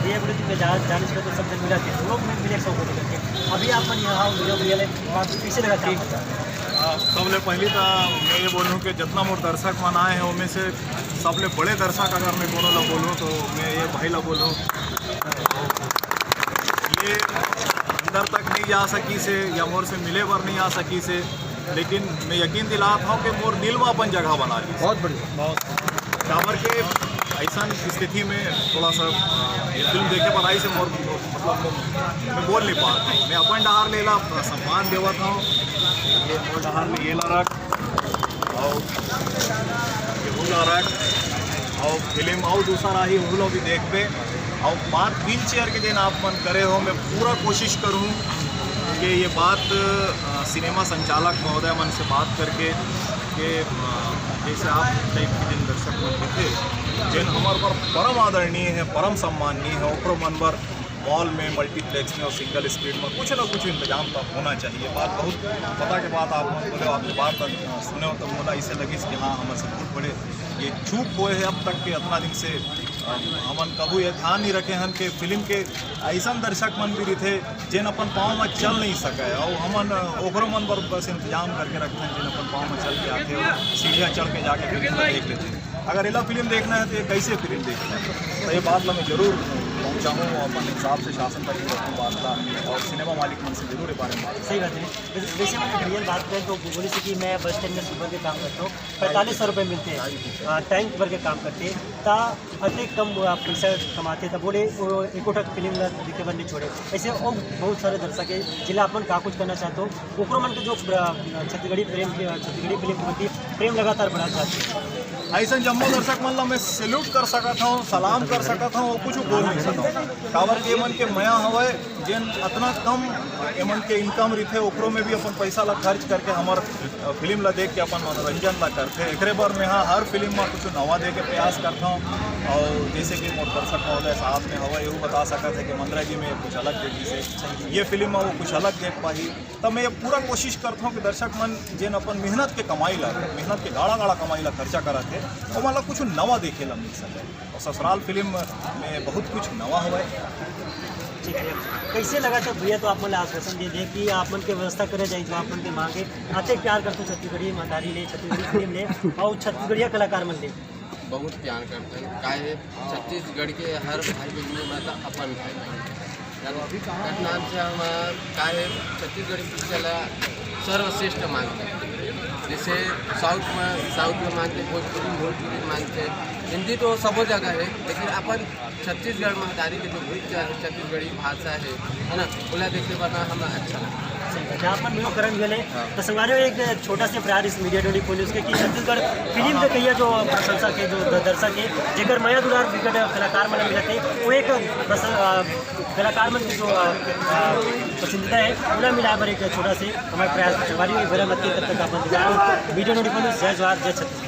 दिए बोले कि जाने से तो सब जन मिला थे लोग में मिले सब बोले करके अभी आप मन यहाँ वीडियो मिले पीछे लगा ठीक सबले पहली तो मैं ये बोलूँ कि जितना मोर दर्शक मन आए हैं उनमें से सबले बड़े दर्शक अगर मैं कोनो ला बोलूँ तो मैं ये भाई ला बोलूँ ये अंदर तक नहीं जा सकी से या मोर से मिले पर नहीं आ सकी से, लेकिन मैं यकीन दिलाता हूँ कि मोर दिल में अपन जगह बना ली। बहुत बढ़िया बहुत टावर के ऐसा स्थिति में थोड़ा सा ये फिल्म देखे पर आई से मोर मतलब मैं बोल नहीं पाता हूँ। मैं अपन डहार ले ला सम्मान देवत हूँ, ये मोर डहार में ये ला रख और ये वो ला रख और फिल्म और दूसरा ही वो लोग भी देख पे और बात व्हील चेयर के दिन आप मन करे हो। मैं पूरा कोशिश करूँ कि ये बात सिनेमा संचालक महोदय मन से बात करके कि जैसे आप टाइप के जिन दर्शक मन थे जिन हमारे पर परम आदरणीय है परम सम्माननीय है ओकरो मन पर मॉल में मल्टीप्लेक्स में और सिंगल स्क्रीन में कुछ ना कुछ इंतजाम तो होना चाहिए। बात बहुत पता के बात आप बोले आपकी बात सुने हो तो बोला इसे लगी कि हाँ हमारे से बहुत बड़े ये चूक हुए हैं अब तक के इतना दिन से हमन कबू ये ध्यान नहीं रखे हैं कि फिल्म के ऐसा दर्शक मन भी थे जिन अपन पाँव में चल नहीं सके और हमन ओकरो मन पर बस इंतजाम करके रखते हैं जिन अपन पाँव में चल के आते और सीढ़ियाँ चढ़ के जाके फिल्म देख लेते हैं। अगर इला फिल्म देखना है तो ये कैसे फिल्म देखना है तो ये बात मैं जरूर पहुँचाऊँ अपन हिसाब से शासन तक रखूँ बात का और सिनेमा मालिक मन से जरूर ये बारे में बात। सही बात है। वैसे मैं रियल बात करें तो बोली से कि मैं बस स्टैंड में सुबह के काम करता हूँ 4500 रुपये मिलते हैं टाइम भर के काम करते ता अधिक कम पैसा कमाते तब बोले एको तक फिल्म दिखे बन नहीं छोड़े। ऐसे और बहुत सारे दर्शक है जिला अपन का कुछ करना चाहते हो ओकरो मन के जो छत्तीसगढ़ी फिल्म के प्रति प्रेम लगातार बढ़ा चाहते हैं। ऐसा जम्मू दर्शक मन ला मैं सैल्यूट कर सकता हूँ सलाम कर सकता हूँ और कुछ बोल नहीं सकता काबर के एमन के मया हवे जिन इतना कम एमन के इनकम रही ओकरो में भी अपन पैसा ला खर्च करके हमार फिल्म ला देख के अपन मनोरंजन ला करते एकरे बार मैं हाँ हर फिल्म में कुछ नवा दे के प्रयास करता हूँ और जैसे कि मोर दर्शक महोदय साहब ने हवा ये बता सका थे कि मंदरा जी में कुछ अलग देखी से ये फिल्म में वो कुछ अलग देख पाई तब मैं ये पूरा कोशिश करता हूँ कि दर्शक मन जिन अपन मेहनत के कमाई ला मेहनत के गाढ़ा गाढ़ा कमाई ला खर्चा करा थे और मतलब कुछ नवा देखे ला मिल सके और ससुराल फिल्म में बहुत कुछ नवा हुआ है। ठीक है कैसे लगा तो भैया तो आप मन आश्वासन दे दें कि आप मन के व्यवस्था करे जाए जो आप मन के मांगे आते प्यार करते छत्तीसगढ़ी ईमानदारी ले छत्तीसगढ़ी फिल्म ले और छत्तीसगढ़िया कलाकार मन ले बहुत प्यार करते हैं काहे छत्तीसगढ़ के हर भाई बहन मतलब अपन भाई घटना से हम काहे छत्तीसगढ़ी पिक्चर सर्वश्रेष्ठ मानते हैं। जैसे साउथ में मानते भोजपुरी मानते हिंदी तो सब जगह है लेकिन अपन छत्तीसगढ़ में हमारी के जो नृत्य है छत्तीसगढ़ी भाषा है ना बोला देखने वाला हमें अच्छा लगता है। जहाँ पर न्यू करण गए तो संगवारी एक छोटा सा प्यार इस मीडिया डोली पुलिस के कि छत्तीसगढ़ फिल्म के कहिए जो प्रशंसक है जो दर्शक है जेकर मया दुलार विकट कलाकार मन मिलते वो एक कलाकार मन की जो पसंदीदा है पूरा मिला पर एक छोटा से हमारे प्रयास संगवारी बड़ा मत तब तक आप वीडियो डोली पुलिस जय जवाहर जय छत्तीसगढ़।